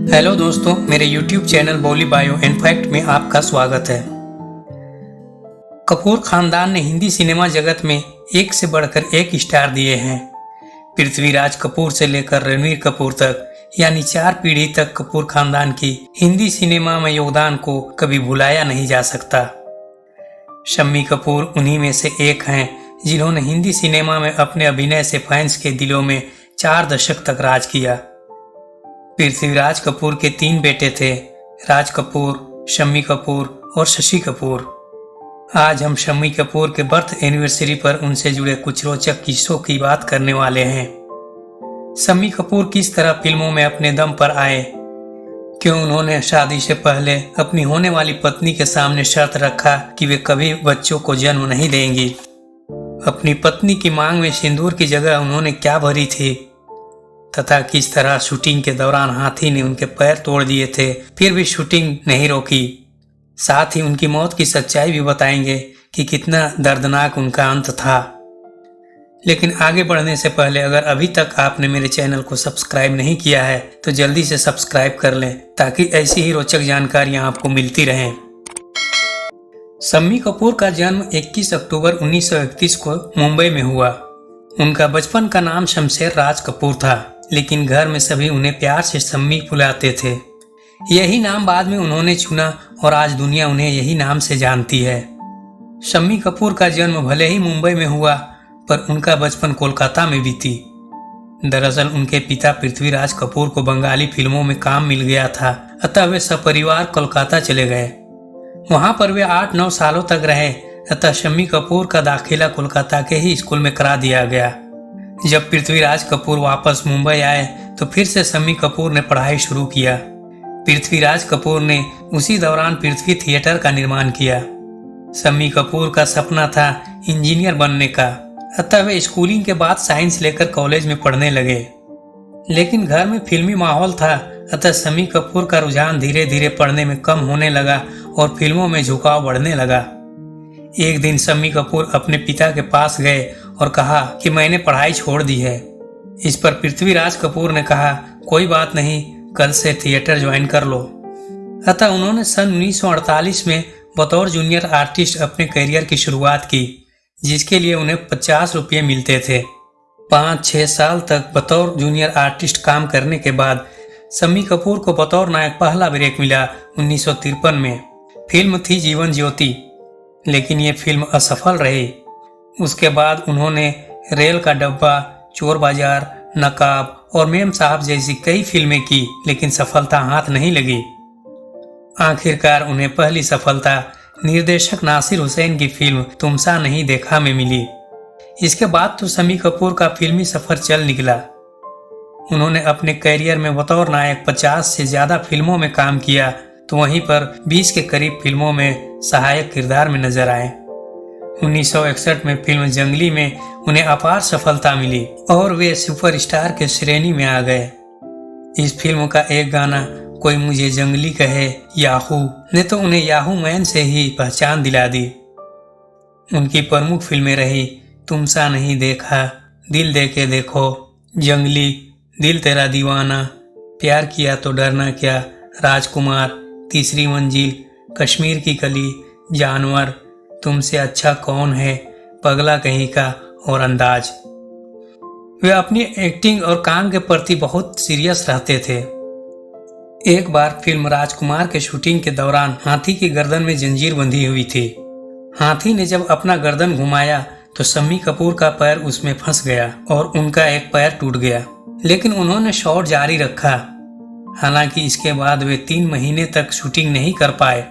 Hello दोस्तों, मेरे YouTube channel Bolly Bio and Fact में आपका स्वागत है। कपूर खानदान ने हिंदी सिनेमा जगत में एक से बढ़कर एक स्टार दिए हैं। पृथ्वीराज कपूर से लेकर रणवीर कपूर तक, यानी 4 पीढ़ी तक कपूर खानदान की हिंदी सिनेमा में योगदान को कभी भुलाया नहीं जा सकता। शम्मी कपूर उन्हीं में से एक हैं जिन्होंने हिंदी सिनेमा में अपने अभिनय से फैंस के दिलों में 4 दशक तक राज किया। पृथ्वीराज कपूर के 3 बेटे थे, राज कपूर, शम्मी कपूर और शशि कपूर। आज हम शम्मी कपूर के बर्थ एनिवर्सरी पर उनसे जुड़े कुछ रोचक किस्सों की बात करने वाले हैं। शम्मी कपूर किस तरह फिल्मों में अपने दम पर आए, क्यों उन्होंने शादी से पहले अपनी होने वाली पत्नी के सामने शर्त रखा कि वे कभी बच्चों को जन्म नहीं देंगी, अपनी पत्नी की मांग में सिंदूर की जगह उन्होंने क्या भरी थी, तथा किस तरह शूटिंग के दौरान हाथी ने उनके पैर तोड़ दिए थे फिर भी शूटिंग नहीं रोकी। साथ ही उनकी मौत की सच्चाई भी बताएंगे कि कितना दर्दनाक उनका अंत था। लेकिन आगे बढ़ने से पहले अगर अभी तक आपने मेरे चैनल को सब्सक्राइब नहीं किया है तो जल्दी से सब्सक्राइब कर लें ताकि ऐसी ही रोचक जानकारियां आपको मिलती रहें। शम्मी कपूर का जन्म 21 अक्टूबर 1931 को मुंबई में हुआ। उनका बचपन का नाम शमशेर राज कपूर था, लेकिन घर में सभी उन्हें प्यार से शम्मी बुलाते थे। यही नाम बाद में उन्होंने चुना और आज दुनिया उन्हें यही नाम से जानती है। शम्मी कपूर का जन्म भले ही मुंबई में हुआ पर उनका बचपन कोलकाता में बीती। दरअसल उनके पिता पृथ्वीराज कपूर को बंगाली फिल्मों में काम मिल गया था, अतः वे सपरिवार कोलकाता चले गए। वहां पर वे 8-9 सालों तक रहे, अतः शम्मी कपूर का दाखिला कोलकाता के ही स्कूल में करा दिया गया। जब पृथ्वीराज कपूर वापस मुंबई आए तो फिर से शम्मी कपूर ने पढ़ाई शुरू किया। पृथ्वीराज कपूर ने उसी दौरान पृथ्वी थिएटर का निर्माण किया। शम्मी कपूर का सपना था इंजीनियर बनने का, अतः वे स्कूलिंग के बाद साइंस लेकर कॉलेज में पढ़ने लगे। लेकिन घर में फिल्मी माहौल था, अतः शम्मी कपूर का रुझान धीरे धीरे पढ़ने में कम होने लगा और फिल्मों में झुकाव बढ़ने लगा। एक दिन शम्मी कपूर अपने पिता के पास गए और कहा कि मैंने पढ़ाई छोड़ दी है। इस पर पृथ्वीराज कपूर ने कहा, कोई बात नहीं, कल से थिएटर ज्वाइन कर लो। अतः उन्होंने सन 1948 में बतौर जूनियर आर्टिस्ट अपने करियर की शुरुआत की, जिसके लिए उन्हें 50 रुपये मिलते थे। 5-6 साल तक बतौर जूनियर आर्टिस्ट काम करने के बाद शम्मी कपूर को बतौर नायक पहला ब्रेक मिला 1953 में। फिल्म थी जीवन ज्योति, लेकिन ये फिल्म असफल रही। उसके बाद उन्होंने रेल का डब्बा, चोर बाजार, नकाब और मेम साहब जैसी कई फिल्में की, लेकिन सफलता हाथ नहीं लगी। आखिरकार उन्हें पहली सफलता निर्देशक नासिर हुसैन की फिल्म तुम सा नहीं देखा में मिली। इसके बाद तो शम्मी कपूर का फिल्मी सफर चल निकला। उन्होंने अपने करियर में बतौर नायक 50 से ज्यादा फिल्मों में काम किया, तो वहीं पर 20 के करीब फिल्मों में सहायक किरदार में नजर आए। 1961 में फिल्म जंगली में उन्हें अपार सफलता मिली और वे सुपरस्टार के श्रेणी में आ गए। इस फिल्म का एक गाना कोई मुझे जंगली कहे याहू ने तो उन्हें याहू मैन से ही पहचान दिला दी। उनकी प्रमुख फिल्में रही तुम सा नहीं देखा, दिल दे के देखो, जंगली, दिल तेरा दीवाना, प्यार किया तो डरना क्या, राजकुमार, तीसरी मंजिल, कश्मीर की कली, जानवर, तुमसे अच्छा कौन है, पगला कहीं का और अंदाज। वे अपनी एक्टिंग और काम के प्रति बहुत सीरियस रहते थे। एक बार फिल्म राजकुमार के शूटिंग के दौरान हाथी की गर्दन में जंजीर बंधी हुई थी। हाथी ने जब अपना गर्दन घुमाया तो शम्मी कपूर का पैर उसमें फंस गया और उनका एक पैर टूट गया, लेकिन उन्होंने शॉट जारी रखा। हालांकि इसके बाद वे 3 महीने तक शूटिंग नहीं कर पाए।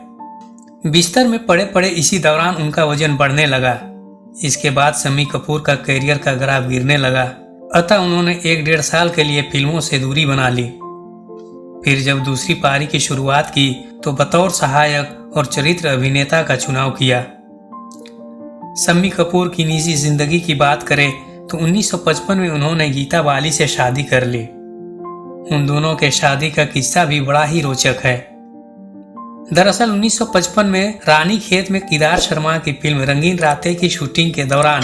बिस्तर में पड़े पड़े इसी दौरान उनका वजन बढ़ने लगा। इसके बाद शम्मी कपूर का करियर का ग्राफ गिरने लगा, अतः उन्होंने 1-1.5 साल के लिए फिल्मों से दूरी बना ली। फिर जब दूसरी पारी की शुरुआत की तो बतौर सहायक और चरित्र अभिनेता का चुनाव किया। शम्मी कपूर की निजी जिंदगी की बात करें तो 1955 में उन्होंने गीता बाली से शादी कर ली। उन दोनों के शादी का किस्सा भी बड़ा ही रोचक है। दरअसल 1955 में रानी खेत में केदार शर्मा की फिल्म रंगीन रातें की शूटिंग के दौरान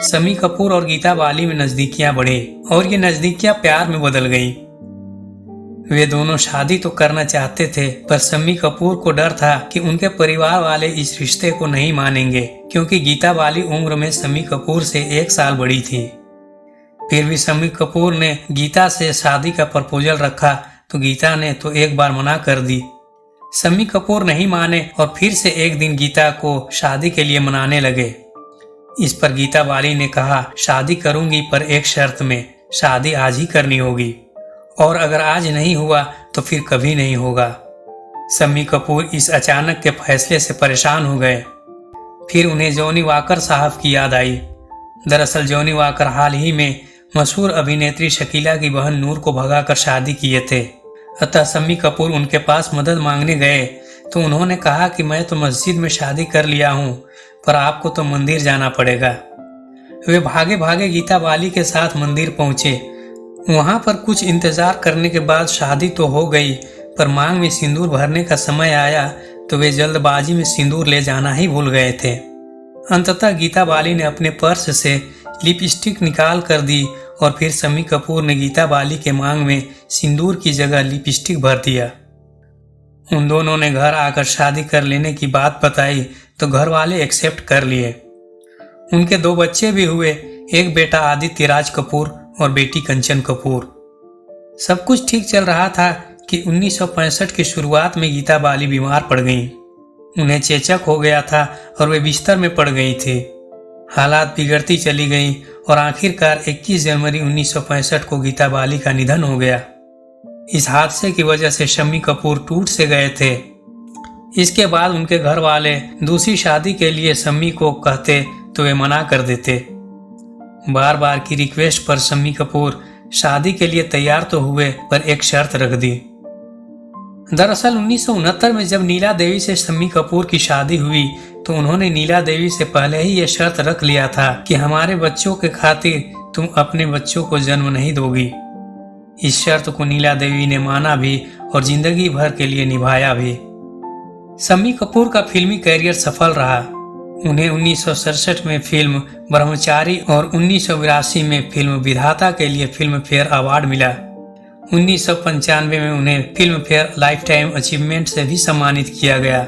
शम्मी कपूर और गीता बाली में नजदीकियां बढ़ी और ये नजदीकियां प्यार में बदल गई। वे दोनों शादी तो करना चाहते थे, पर शम्मी कपूर को डर था कि उनके परिवार वाले इस रिश्ते को नहीं मानेंगे, क्योंकि गीता बाली उम्र में शम्मी कपूर से 1 साल बड़ी थी। फिर भी शम्मी कपूर ने गीता से शादी का प्रपोजल रखा तो गीता ने तो एक बार मना कर दी। शम्मी कपूर नहीं माने और फिर से एक दिन गीता को शादी के लिए मनाने लगे। इस पर गीता बाली ने कहा, शादी करूंगी पर एक शर्त में, शादी आज ही करनी होगी, और अगर आज नहीं हुआ तो फिर कभी नहीं होगा। शम्मी कपूर इस अचानक के फैसले से परेशान हो गए। फिर उन्हें जॉनी वॉकर साहब की याद आई। दरअसल जॉनी वॉकर हाल ही में मशहूर अभिनेत्री शकीला की बहन नूर को भगाकर शादी किए थे। अतः शम्मी कपूर उनके पास मदद मांगने गए तो उन्होंने कहा कि मैं तो मस्जिद में शादी कर लिया हूँ, पर आपको तो मंदिर जाना पड़ेगा। वे भागे भागे गीता बाली के साथ मंदिर पहुंचे। वहां पर कुछ इंतजार करने के बाद शादी तो हो गई, पर मांग में सिंदूर भरने का समय आया तो वे जल्दबाजी में सिंदूर ले जाना ही भूल गए थे। अंततः गीता बाली ने अपने पर्स से लिपस्टिक निकाल कर दी और फिर शम्मी कपूर ने गीता बाली के मांग में सिंदूर की जगह लिपस्टिक भर दिया। उन दोनों ने घर आकर शादी कर लेने की बात बताई तो घर वाले एक्सेप्ट कर लिए। उनके 2 बच्चे भी हुए, एक बेटा आदित्य राज कपूर और बेटी कंचन कपूर। सब कुछ ठीक चल रहा था कि 1965 की शुरुआत में गीता बाली बीमार पड़ गईं। उन्हें चेचक हो गया था और वे बिस्तर में पड़ गई थी। हालात बिगड़ती चली गईं और आखिरकार 21 जनवरी 1965 को गीता बाली का निधन हो गया। इस हादसे की वजह से शम्मी कपूर टूट से गए थे। इसके बाद उनके घर वाले दूसरी शादी के लिए शम्मी को कहते तो वे मना कर देते। बार बार की रिक्वेस्ट पर शम्मी कपूर शादी के लिए तैयार तो हुए, पर एक शर्त रख दी। दरअसल 1969 में जब नीला देवी से शम्मी कपूर की शादी हुई तो उन्होंने नीला देवी से पहले ही ये शर्त रख लिया था कि हमारे बच्चों के खातिर तुम अपने बच्चों को जन्म नहीं दोगी। इस शर्त को नीला देवी ने माना भी और जिंदगी भर के लिए निभाया भी। शम्मी कपूर का फिल्मी करियर सफल रहा। उन्हें 1967 में फिल्म ब्रह्मचारी और 1982 में फिल्म विधाता के लिए फिल्म फेयर अवार्ड मिला। 1995 में उन्हें film fair life time achievement से भी सम्मानित किया गया।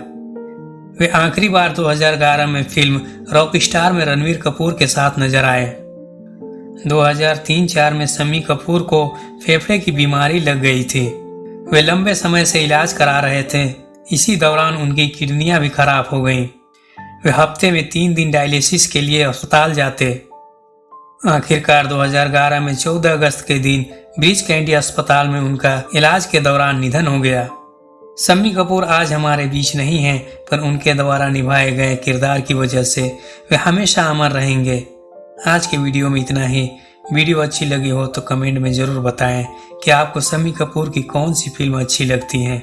वे आखिरी बार 2011 में फिल्म रॉक स्टार में रणवीर कपूर के साथ नजर आए। 2003-04 में शम्मी कपूर को फेफड़े की बीमारी लग गई थी। वे लंबे समय से इलाज करा रहे थे। इसी दौरान उनकी किडनियां भी खराब हो गईं। वे हफ्ते में 3 दिन डायलिसिस के लिए अस्पताल जाते। आखिरकार 2011 में 14 अगस्त के दिन ब्रिज कैंडी अस्पताल में उनका इलाज के दौरान निधन हो गया। शम्मी कपूर आज हमारे बीच नहीं हैं, पर उनके द्वारा निभाए गए किरदार की वजह से वे हमेशा अमर रहेंगे। आज के वीडियो में इतना ही। वीडियो अच्छी लगी हो तो कमेंट में ज़रूर बताएं कि आपको शम्मी कपूर की कौन सी फिल्म अच्छी लगती है।